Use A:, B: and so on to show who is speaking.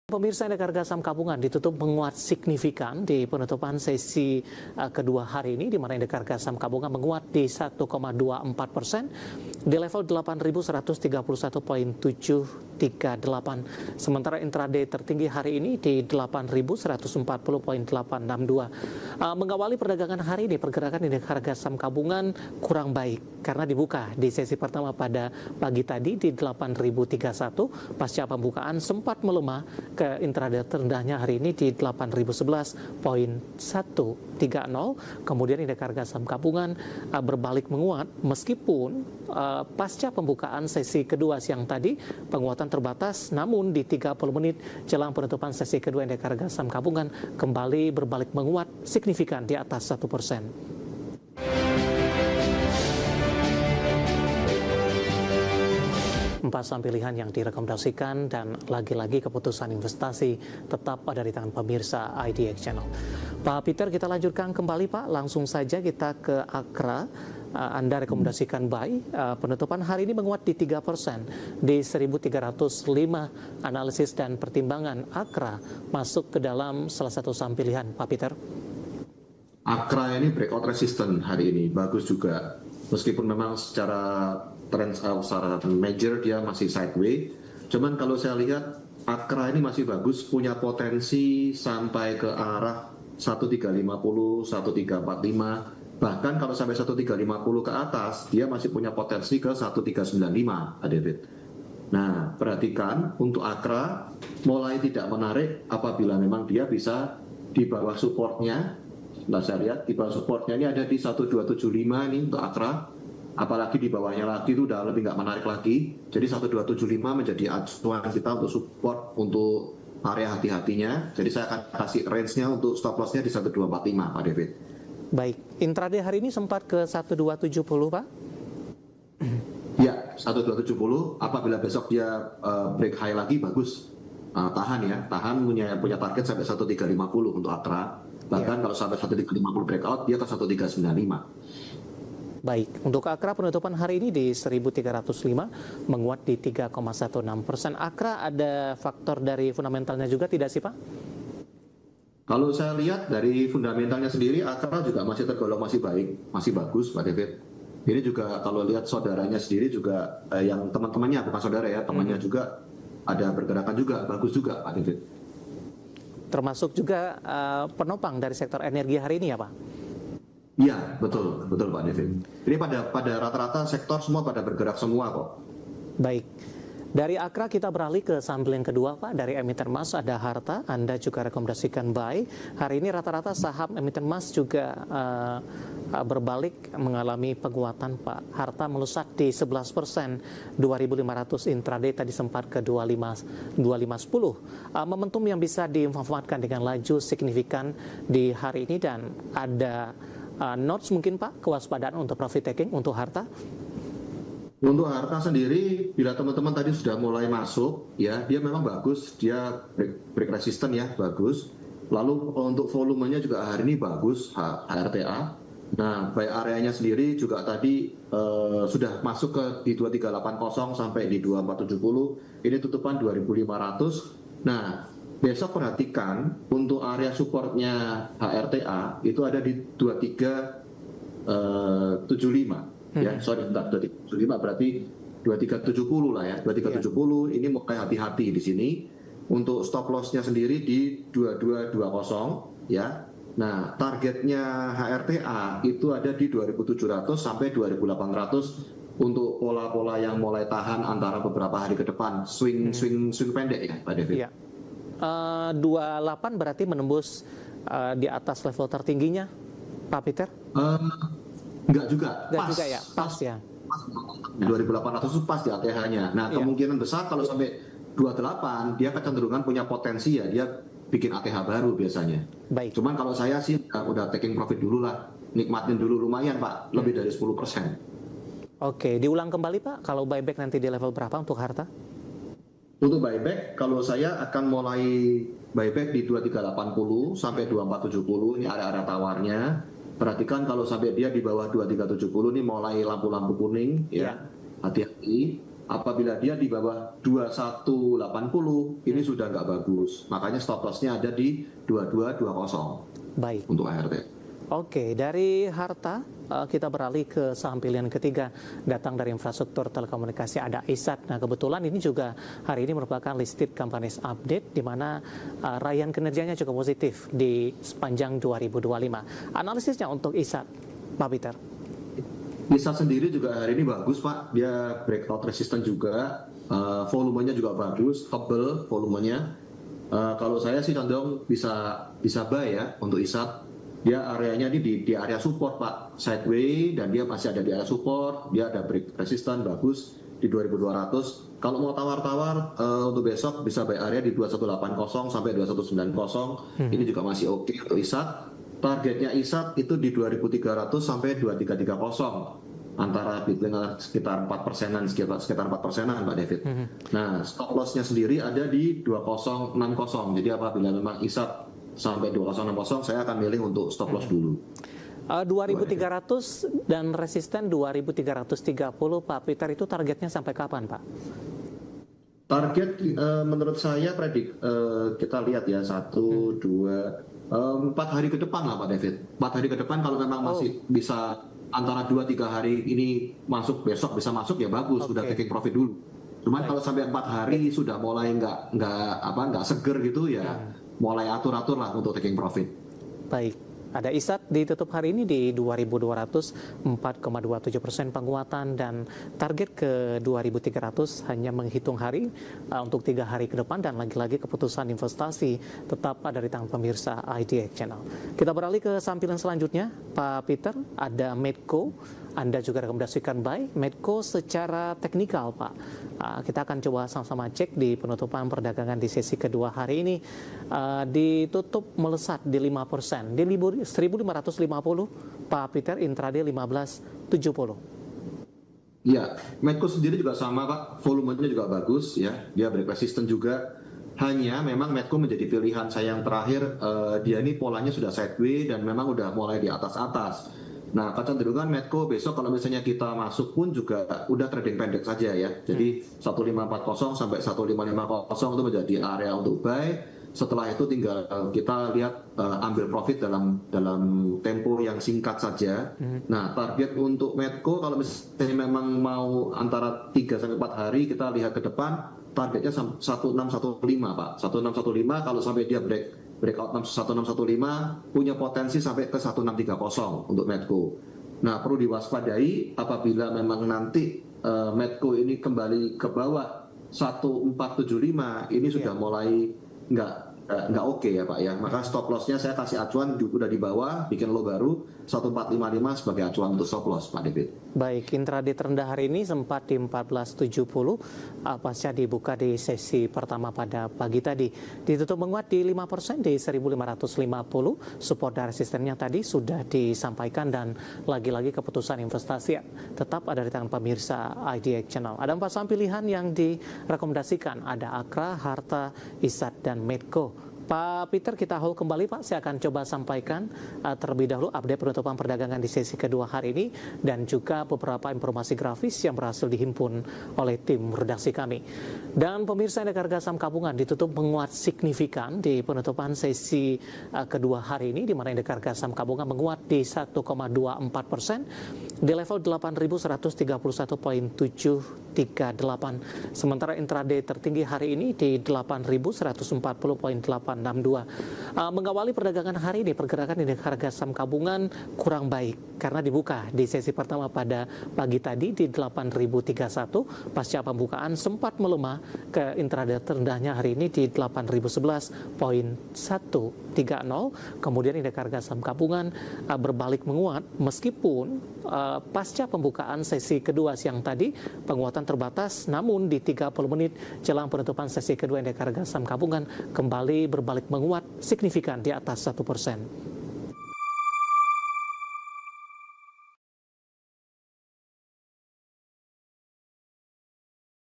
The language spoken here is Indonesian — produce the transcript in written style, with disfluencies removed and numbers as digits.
A: Pemirsa, indeks harga saham gabungan ditutup menguat signifikan di penutupan sesi kedua hari ini, di mana indeks harga saham gabungan menguat di 1,24% di level 8.131,738. Sementara intraday tertinggi hari ini di 8.140,862. Mengawali perdagangan hari ini, pergerakan indeks harga saham gabungan kurang baik karena dibuka di sesi pertama pada pagi tadi di 8.031, pasca pembukaan sempat melemah ke intraday terendahnya hari ini di 8.011,130. Kemudian indeks harga saham gabungan berbalik menguat meskipun pasca pembukaan sesi kedua siang tadi penguatan terbatas, namun di 30 menit jelang penutupan sesi kedua indeks harga saham gabungan kembali berbalik menguat signifikan di atas 1%. Empat saham pilihan yang direkomendasikan dan lagi-lagi keputusan investasi tetap ada di tangan pemirsa IDX Channel. Pak Peter, kita lanjutkan kembali Pak, langsung saja kita ke Akra. Anda rekomendasikan buy, penutupan hari ini menguat di 3% di 1.305. Analisis dan pertimbangan Akra masuk ke dalam salah satu saham pilihan, Pak Peter.
B: Akra ini breakout resistant hari ini, bagus juga. Meskipun memang secara trend secara major dia masih sideways, cuman kalau saya lihat Akra ini masih bagus, punya potensi sampai ke arah 1350, 1345, bahkan kalau sampai 1350 ke atas dia masih punya potensi ke 1395, Pak David. Nah, perhatikan untuk Akra mulai tidak menarik apabila memang dia bisa di bawah supportnya. Nah, saya lihat di bawah supportnya ini ada di 1275 ini untuk Akra. Apalagi di bawahnya lagi itu udah lebih nggak menarik lagi. Jadi 1275 menjadi acuan kita untuk support untuk area hati-hatinya. Jadi saya akan kasih range-nya untuk stop loss-nya di 1245, Pak David.
A: Baik, intraday hari ini sempat ke 1270, Pak?
B: Ya, 1270. Apabila besok dia break high lagi, bagus. Tahan ya, tahan punya target sampai 1350 untuk Akra. Bahkan kalau sampai 1350 breakout, dia ke 1395.
A: Baik, untuk Akra penutupan hari ini di 1.305 menguat di 3,16%. Akra ada faktor dari fundamentalnya juga tidak sih Pak?
B: Kalau saya lihat dari fundamentalnya sendiri, Akra juga masih tergolong masih baik, masih bagus Pak David. Ini juga kalau lihat saudaranya sendiri juga, yang teman-temannya bukan saudara ya, temannya juga ada pergerakan juga, bagus juga Pak David.
A: Termasuk juga penopang dari sektor energi hari ini ya Pak?
B: Iya, betul Pak David. Ini pada rata-rata sektor semua pada bergerak semua kok.
A: Baik. Dari Akra kita beralih ke saham yang kedua Pak, dari emiten emas ada Harta, Anda juga rekomendasikan buy. Hari ini rata-rata saham emiten emas juga berbalik mengalami penguatan Pak. Harta melusak di 11%, 2.500 intraday tadi sempat ke 2510. Momentum yang bisa dimanfaatkan dengan laju signifikan di hari ini dan ada notes mungkin Pak, kewaspadaan untuk profit taking untuk Harta?
B: Untuk Harta sendiri, bila teman-teman tadi sudah mulai masuk, ya dia memang bagus, dia break resistant ya, bagus. Lalu untuk volumenya juga hari ini bagus, HRTA. Nah, buy areanya sendiri juga tadi sudah masuk ke di 2380 sampai di 2470. Ini tutupan 2500. Nah, besok perhatikan untuk area supportnya HRTA itu ada di 2375. Ya, sorry, 2375 berarti 2370 lah ya, 2370 ini mulai hati-hati di sini. Untuk stop loss-nya sendiri di 2220 ya. Nah, targetnya HRTA itu ada di 2700 sampai 2800 untuk pola-pola yang mulai tahan antara beberapa hari ke depan, swing pendek ya, Pak David.
A: Iya. 28 berarti menembus di atas level tertingginya, Pak Peter?
B: Enggak juga,
A: pas ya, pas ya.
B: 2800 itu pas di ATH-nya. Nah, kemungkinan besar kalau sampai 28 dia kecenderungan punya potensi ya, dia bikin ATH baru biasanya.
A: Baik.
B: Cuman kalau saya sih udah taking profit dulu lah, nikmatin dulu lumayan Pak, lebih dari 10%.
A: Oke, diulang kembali Pak, kalau buyback nanti di level berapa untuk Harta?
B: Untuk buyback, kalau saya akan mulai buyback di 2380 sampai 2470, ini area-area tawarnya. Perhatikan kalau sampai dia di bawah 2370 ini mulai lampu-lampu kuning ya. Hati-hati. apabila dia di bawah 2180 ini sudah nggak bagus. Makanya stop loss-nya ada di 2220
A: Baik.
B: untuk ART.
A: Oke, dari harta kita beralih ke saham pilihan ketiga, datang dari infrastruktur telekomunikasi, ada ISAT. Nah, kebetulan ini juga hari ini merupakan listed companies update di mana raihan kinerjanya cukup positif di sepanjang 2025. Analisisnya untuk ISAT, Pak Peter.
B: ISAT sendiri juga hari ini bagus, Pak. Dia breakout resisten juga, volumenya juga bagus, tebel volumenya. Kalau saya sih condong bisa buy ya untuk ISAT. Dia areanya ini di area support, Pak, sideways, dan dia masih ada di area support. Dia ada break resisten bagus di 2200. Kalau mau tawar-tawar untuk besok bisa buy area di 2180 sampai 2190. Ini juga masih oke untuk ISAT. Targetnya ISAT itu di 2300 sampai 2330. Antara between sekitar 4%-an, sekitar 4%-an, Pak David. Nah, stop loss-nya sendiri ada di 2060. Jadi apabila memang ISAT sampai 2060, saya akan milih untuk stop loss dulu.
A: 2300 dan resisten 2330, Pak Peter, itu targetnya sampai kapan, Pak?
B: Target menurut saya kita lihat ya 1, 2, 4 hari ke depan lah, Pak David. 4 hari ke depan kalau memang masih bisa antara 2-3 hari ini masuk, besok bisa masuk ya bagus, sudah taking profit dulu. Cuman kalau sampai 4 hari sudah mulai nggak seger gitu ya, mulai atur-atur lah untuk taking profit.
A: Baik. Ada ISAT ditutup hari ini di 2.204,27% penguatan, dan target ke 2.300 hanya menghitung hari untuk 3 hari ke depan, dan lagi-lagi keputusan investasi tetap ada di tangan pemirsa IDX Channel. Kita beralih ke sampilan selanjutnya, Pak Peter. Ada Medco. Anda juga rekomendasikan buy Medco secara teknikal, Pak. Kita akan coba sama-sama cek di penutupan perdagangan di sesi kedua hari ini. Ditutup melesat di 5%, di 1.550, Pak Peter, intraday 1570.
B: Ya, Medco sendiri juga sama, Pak. Volumenya juga bagus ya. Dia break resisten juga. Hanya memang Medco menjadi pilihan saya yang terakhir. Dia ini polanya sudah sideways dan memang udah mulai di atas-atas. Nah, kecenderungan Medco besok kalau misalnya kita masuk pun juga udah trading pendek saja ya. Jadi 1540 sampai 1550 itu menjadi area untuk buy. Setelah itu tinggal kita lihat ambil profit dalam tempo yang singkat saja. Nah, target untuk Medco kalau misalnya memang mau antara 3 sampai 4 hari, kita lihat ke depan targetnya 1615, Pak. 1615 kalau sampai dia breakout 1615 punya potensi sampai ke 1630 untuk Medco. Nah, perlu diwaspadai apabila memang nanti Medco ini kembali ke bawah 1475, ini sudah mulai nggak oke ya, Pak ya. Maka stop loss-nya saya kasih acuan udah di bawah, bikin low baru 1455 sebagai acuan untuk stop loss, Pak David.
A: Baik, intraday terendah hari ini sempat di 1470 pasca dibuka di sesi pertama pada pagi tadi. Ditutup menguat di 5% di 1550. Support dan resistennya tadi sudah disampaikan, dan lagi-lagi keputusan investasi tetap ada di tangan pemirsa IDX Channel. Ada 4 saham pilihan yang direkomendasikan, ada Akra, Harta, ISAT, dan Medco. Pak Peter, kita hold kembali, Pak. Saya akan coba sampaikan terlebih dahulu update penutupan perdagangan di sesi kedua hari ini, dan juga beberapa informasi grafis yang berhasil dihimpun oleh tim redaksi kami. Dan pemirsa, indeks harga saham gabungan ditutup menguat signifikan di penutupan sesi kedua hari ini, di mana indeks harga saham gabungan menguat di 1,24% di level 8.131,738. Sementara intraday tertinggi hari ini di 8.140,862. Mengawali perdagangan hari ini, pergerakan indeks harga saham gabungan kurang baik karena dibuka di sesi pertama pada pagi tadi di 8.031. Pasca pembukaan sempat melemah ke intraday terendahnya hari ini di 8.011,130. Kemudian indeks harga saham gabungan berbalik menguat meskipun pasca pembukaan sesi kedua siang tadi penguatan terbatas, namun di 30 menit jelang penutupan sesi kedua indeks harga saham gabungan kembali berbalik menguat signifikan di atas 1%.